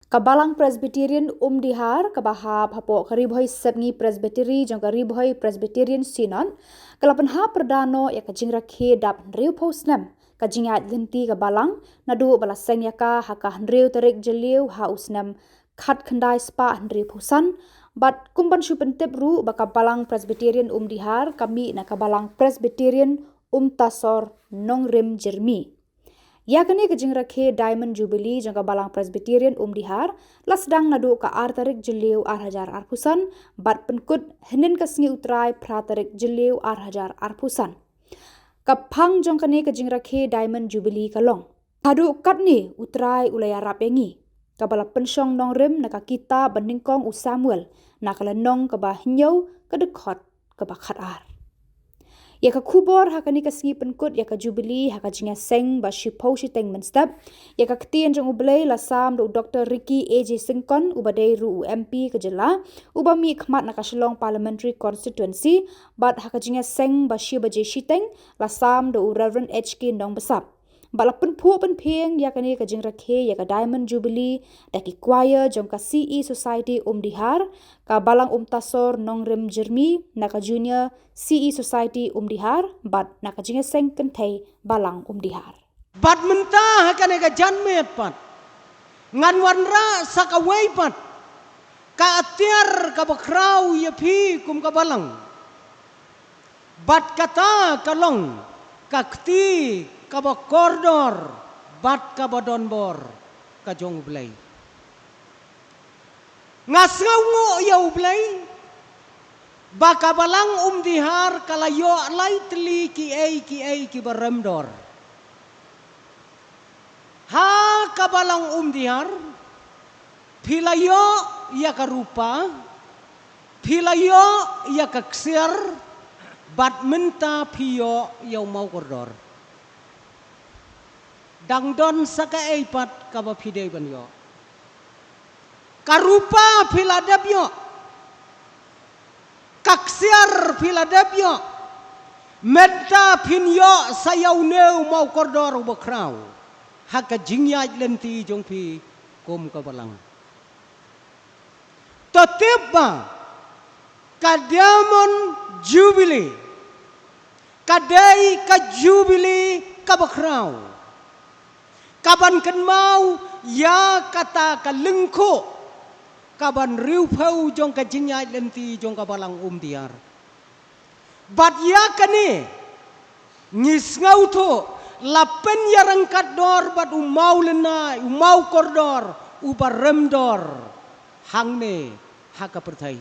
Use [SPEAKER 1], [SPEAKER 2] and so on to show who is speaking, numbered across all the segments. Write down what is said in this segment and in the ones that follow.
[SPEAKER 1] Balang Presbyterian Umdihar bahab hapo karibhoi sebngi Presbyteri jong karibhoi Presbyterian Sinon kalapanha perdano ya Jingrakhe dap riu posnam jingat linti Balang nadu balaseng Iaka haka riu tarik jeliu ha usnam khat khandai spa riu posan bat kumban supentip ru baka Balang Presbyterian Umdihar kami na Balang Presbyterian Tasor Nongrim Jermi. Iaka ni Jingrakhe Diamond Jubilee jangka Balang Presbyterian Umdihar lasdang nadu ka tarik jeliu hajar arpusan bat Pynkut hinin kasngi utrai tarik jeliu hajar arpusan. Kapang jangka ni Jingrakhe Diamond Jubilee kalong. Hadu kat ni utrai ulaya rapengi. Kabala pensyong nongrim naka kita bandingkong u Samuel nakala nong kaba hinyau kedekot kaba khatar. Iaka Khubor hakani kasngi Pynkut Iaka Jubilee haka jinga seng ba shipau shiteng menstap Iaka ketien jong ublay lasam do Dr. Ricky AJ Singkon ubadai ru MP Khuborjylla ubami khmat naka Shillong Parliamentary Constituency bat haka jinga seng ba shibaje shiteng lasam do Reverend HK Ndong besap balapun pu pen peng Iaka ni Jingrakhe Iaka Diamond Jubilee daki choir jong ka CE Society Umdihar ka Balang Tasor Nongrim Jermi naka Junior CE Society Umdihar bat naka jinga seng kentai Balang Umdihar.
[SPEAKER 2] Bat mentah hakane ka janmet pat ngan wanra sakawai pat ka atiar ka bakrau ya pi kum ka Balang bat kata kalong ka kti ka bakordor bat ka donbor ka jong blai ngasngau ngo ya blai baka Balang Umdihar kalayo lai tli ki baremdor ha ka Balang Umdihar pilayo ya ka rupa pilayo ya ka ksir bat menta piyo ya mau kordor dangdon saka eipat ka ba pidei banyo karupa piladabyo kaksiar piladabyo menta pinyo sayau neu mau kordor bakrau haka jingyaj lenti jongpi kom ka Balang toteba ka Diamond Jubilee kadai ka Jubilee ka bakrau kaban kan mau ya kata ka lengko kaban riu pau jong ka jingyaj lenti jong ka Balang Umdihar bat ya kani ngis ngau to lapen yarang kador bat umau lenai umau kordor ubaremdor hangne haka pertai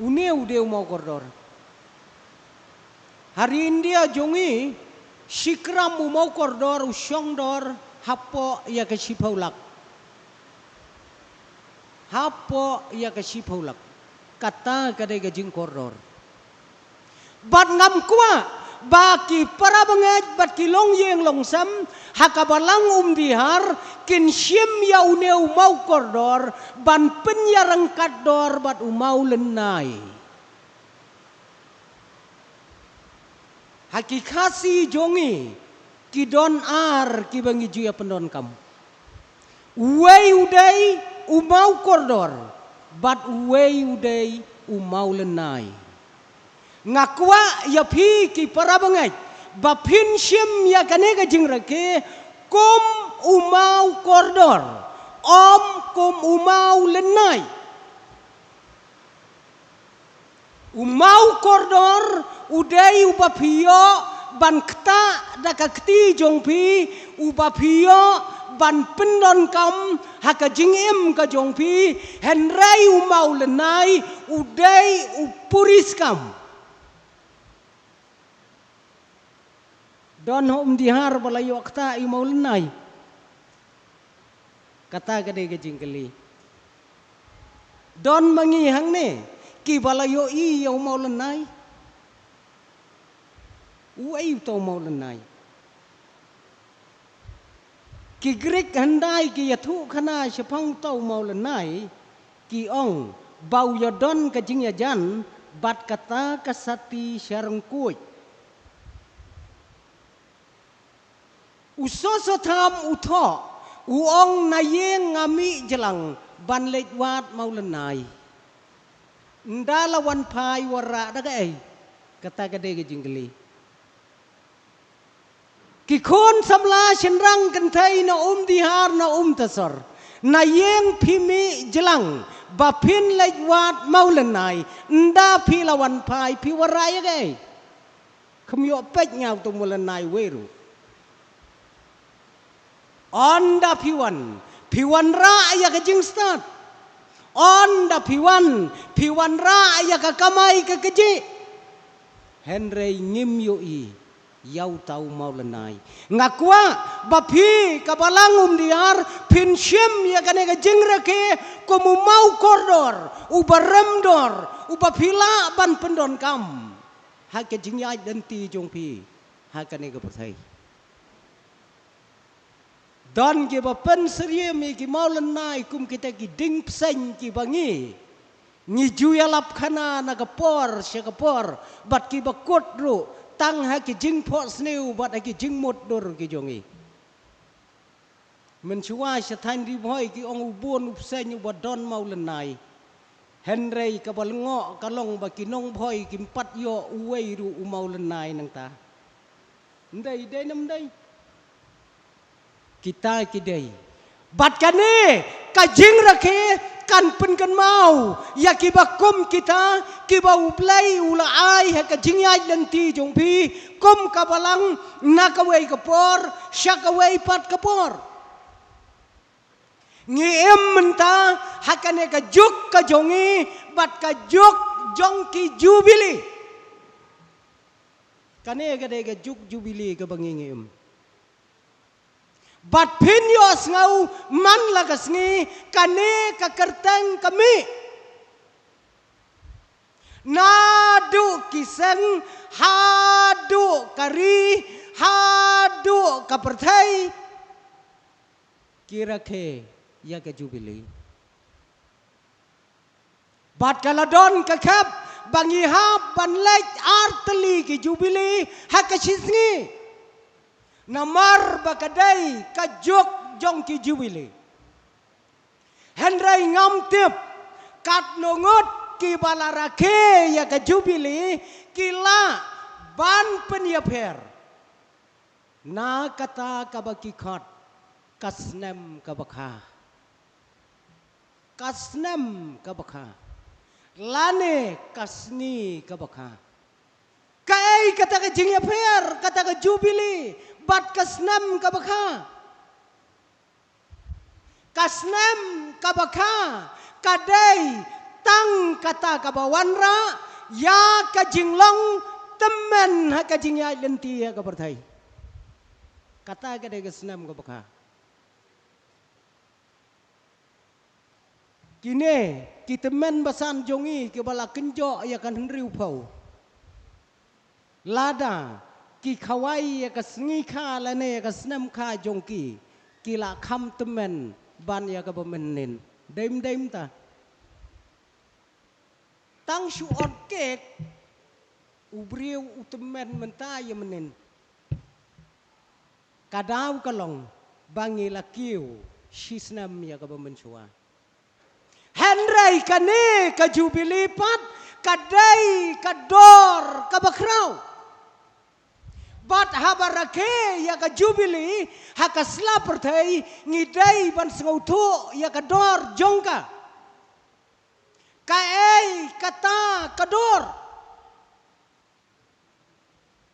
[SPEAKER 2] uneu deu mau kordor hari India jongi shikram umau kordor usyongdor hapo ya ka sipaulak hapo ya ka sipaulak kata kadai ka jing kordor bat ngam kwa baki para bangaj bat kilong yeng longsam haka Balang Umdihar kin syem ya uneu mau kordor ban penyarang kador bat umau lenai hakikasi jongi kidon ar kibangi juya pendon kam uwei udai umau kordor bat uwei udai umau lenai ngakwa ya pi ki para bangai bapin syem ya kanega Jingrakhe kom umau kordor om kom umau lenai umau kordor udai ubapiyo ban kta dakakti jongpi ubapiyo ban pendon kam haka jingim ka jongpi henrai umau lenai udai upuris kam don Umdihar balayo kta imau lenai kata kadai ka jingkeli don mangihang ne ki balayo i ya umau lenai uai to mau lenai ki grek handai ki yathu khana sepang tau mau lenai ki ong bau yodon ka jingya jan bat kata kasati syarang kuy usoso tham utho uong na yeng ngami jelang ban lech wat maulenai. Ndalawan pai wara daga ai kata gade ke jingli. Ki khon samla shenrang kentai na Umdihar na tasar. Na yeng pimi jelang bapin lech wat maulenai nda pilawan pai pi wara ya gai. Kemyo pek nyau tu mulenai weru. Onda piwan ra ya ke jingstat. Onda piwan ra ya ke kamai ke keji. Henry ngim yoi yau tau maulenai. Ngakwa bapi ka Balang Umdihar pin syem ya ke Jingrakhe komu mau koridor ubaremdor ubapila ban pendon kam. Hak ke jingyai denti jongpi hak ke perthai. Dan ki bapen serie mi ki maulenai kum kita ki ding pseng ki bangi. Ngi juya lap khana na kapor syakapor bat ki bakot ru tang ha ki jing pho sneu bat ha ki jing mot dor ki jongi. Menchua syathan di boy ki ong ubon upseng ubad don maulenai. Henry ka balngo kalong ba ki nong boy ki pat yo uwei ru maulenai nang ta. Ndai dai nam dai. Kita kidai bat kane ka Jingrakhe kan pen kan mau ya ki bakum kita ki ba uplai ula ai ha ka jingyai lenti jongpi kum ka Balang na ka wei kapor sya ka wei pat kapor ngi em menta ha kane ka juk ka jongi bat ka juk jong ki Jubilee kane ka de ka juk Jubilee ka bangi ngi em. Bat pinyos ngau man lagas ngi kane ka kerteng kami. Nadu kiseng hadu kari hadu ka perthai Jingrakhe ya ke Jubilee. Bat kaladon ka khap bangi hap ban lech arteli ki Jubilee hakashisngi. Namar bakadai kajok jong ki Jubilee. Henry ngam tip kat nongot ki balarake ya ke Jubilee kila ban penyaper. Na kata kabaki khat kasnem kabakha. Kasnem kabakha. Lane kasni kabakha. Kai kata ke jingyaper kata ke Jubilee. Bat kasnem kabakha. Kasnem kabakha. Kadai tang kata kabawanra. Ya ka Shillong temen ha ka jingyai lenti ya ka perthai. Kata kadai kasnem kabakha. Kine kita men basan jongi ke bala kenjo ya kan henriu pau. Lada ki khawai ya ka sngi kha la ne ya ka snem kha jongki ki la kham temen ban ya ka bemenin dem ta tang shu ot kek ubriu utemen menta ya menen kadau kalong bangi la kiu shisnam ya ka bemenchua Henry kane ka Jubilee pat kadai kador ka bakrau bat habarake ya ka Jubilee hakasla perthai ngidai ban sngautu ya ka dor jongka kaei kata kador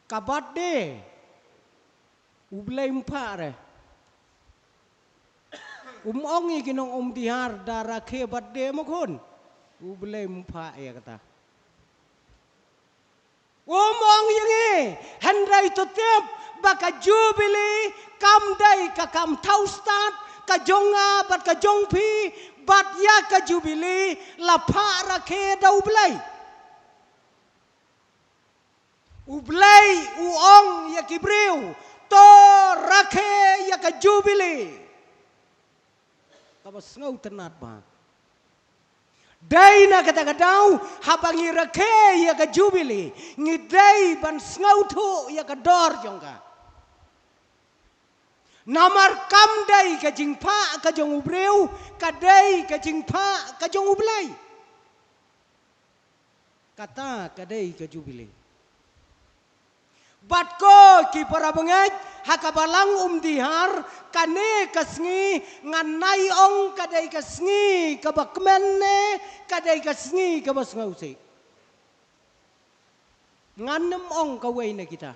[SPEAKER 2] kabat de ublai mpare ongi kinong Umdihar darake bat de mokon ublai mpa ya kata Umong yengi Henry tutip baka Jubilee kamdai ka kam taustat ka jonga bat ka jongpi bat ya ka Jubilee la Rakhe da ublai uong ya kibriu to Rakhe ya ka Jubilee kabas ngau tenat ba Dai na kata-katau habangi Rakhe ya ka Jubilee ngidai ban ngau tu ya ka dor jongka Namar kam day ka jingpa ka jong ubreu, ka day ka jingpa ka jong ublay. Kata ka day ka Jubilee. Batko ki para bangaj hakabalang Umdihar kane kasngi nganai ong kadai kasngi kabakmenne kadai kasngi kabasngausi. Nganem ong kawai na kita.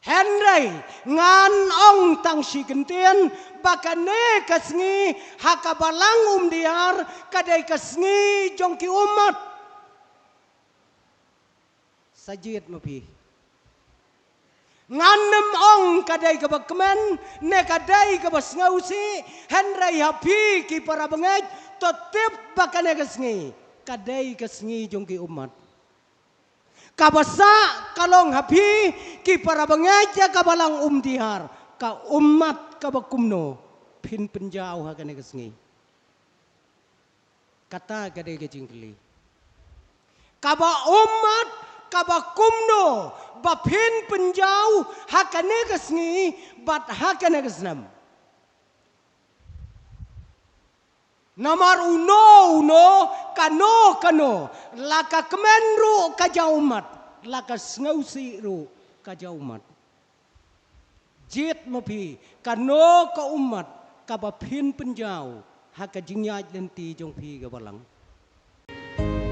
[SPEAKER 2] Henry ngan ong tang si kentien bakane kasngi hakabalang Umdihar kadai kasngi jongki umat. Sajid mapi. Nganem ong kadai kabakmen ne kadai kabasngausi Henry hapi ki para bangaj totip bakane kasngi kadai kasngi jongki umat. Kabasa kalong hapi ki para bangaj ya kabalang Umdihar ka umat kabakumno pin penjau hakane kasngi. Kata kadai kajingkeli. Kaba umat kabakumno bapin penjau hakane kasngi bat hakane kasnam. Namar uno kano laka kemenru kajaumat laka snausi ru kajaumat. Jit mapi kano ka umat kabapin penjau hakajingyaj lenti jong pi ka Balang.
[SPEAKER 3] Jingrakhe